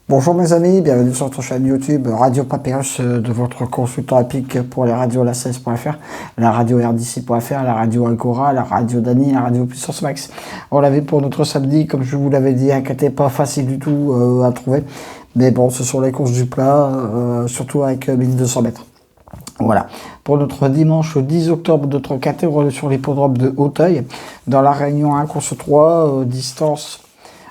Bonjour mes amis, bienvenue sur notre chaîne YouTube Radio Papyrus de votre consultant épique pour les radios la16.fr, la radio RDC.fr, la radio Agora, la radio Dani, la radio Puissance Max. On l'a vu pour notre samedi, comme je vous l'avais dit, un KT pas facile du tout à trouver. Mais bon, ce sont les courses du plat, surtout avec 1200 mètres. Voilà. Pour notre dimanche 10 octobre, notre KT sur l'hippodrome de Hauteuil, dans la Réunion 1, course 3, distance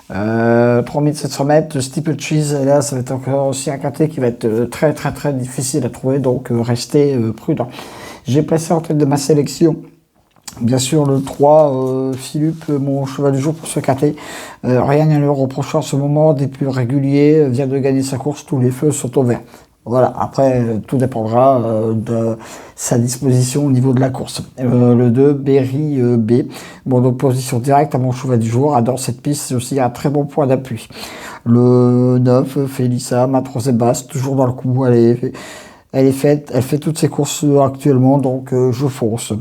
3700 mètres, steeple cheese, et là ça va être encore aussi un KT qui va être très difficile à trouver, donc restez prudent. J'ai placé en tête de ma sélection bien sûr le 3, Philippe, mon cheval du jour pour ce KT. Rien à lui reprocher en ce moment, des plus réguliers, vient de gagner sa course, tous les feux sont au vert. Voilà, après, tout dépendra de sa disposition au niveau de la course. Le 2, Berry B, mon opposition directe à mon cheval du jour, adore cette piste, c'est aussi un très bon point d'appui. Le 9, Félissa, ma troisième basse, toujours dans le coup, elle fait toutes ses courses actuellement, donc je fonce.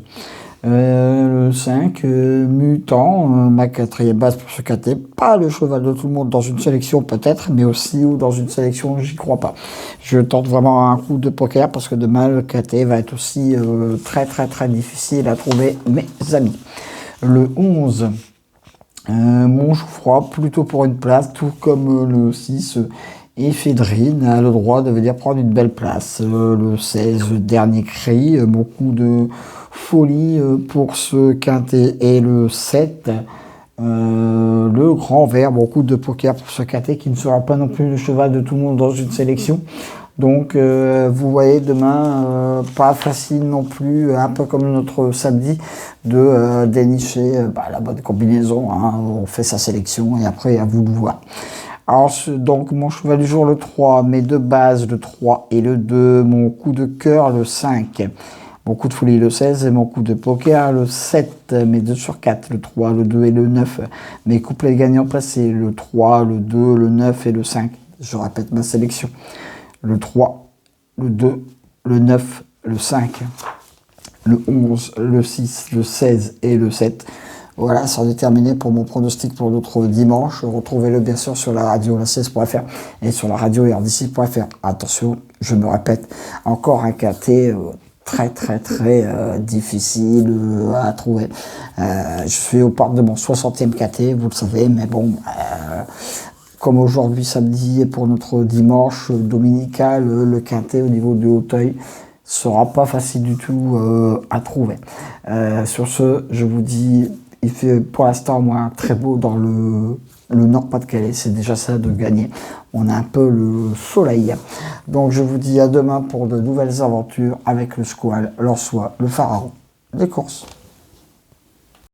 Le 5, Mutant, ma quatrième base pour ce KT. Pas le cheval de tout le monde dans une sélection peut-être, mais aussi ou dans une sélection, j'y crois pas. Je tente vraiment un coup de poker parce que demain le KT va être aussi très difficile à trouver, mes amis. Le 11, mon froid, plutôt pour une place, tout comme le 6, Éphédrine a le droit de venir prendre une belle place. Le 16, dernier cri, beaucoup de folie pour ce quintet. Et le 7, le grand vert, beaucoup de poker pour ce quintet qui ne sera pas non plus le cheval de tout le monde dans une sélection. Donc vous voyez demain, pas facile non plus, un peu comme notre samedi, de dénicher la bonne combinaison. Hein. On fait sa sélection et après à vous de voir. Alors, donc, mon cheval du jour, le 3, mes deux bases, le 3 et le 2, mon coup de cœur, le 5, mon coup de folie, le 16, et mon coup de poker, le 7, mes 2 sur 4, le 3, le 2 et le 9, mes couplets gagnants placés, le 3, le 2, le 9 et le 5. Je répète ma sélection. Le 3, le 2, le 9, le 5, le 11, le 6, le 16 et le 7. Voilà, c'en est terminé pour mon pronostic pour l'autre dimanche. Retrouvez-le bien sûr sur la radio la16.fr et sur la radio RDC.fr. Attention, je me répète, encore un KT très difficile à trouver. Je suis au parc de mon 60e KT, vous le savez, mais bon, comme aujourd'hui samedi et pour notre dimanche dominical, le KT au niveau de Hauteuil sera pas facile du tout à trouver. Sur ce, je vous dis, il fait pour l'instant moins très beau dans le Nord-Pas-de-Calais, c'est déjà ça de gagner. On a un peu le soleil. Donc je vous dis à demain pour de nouvelles aventures avec le squal, l'orsois, le pharaon, les courses.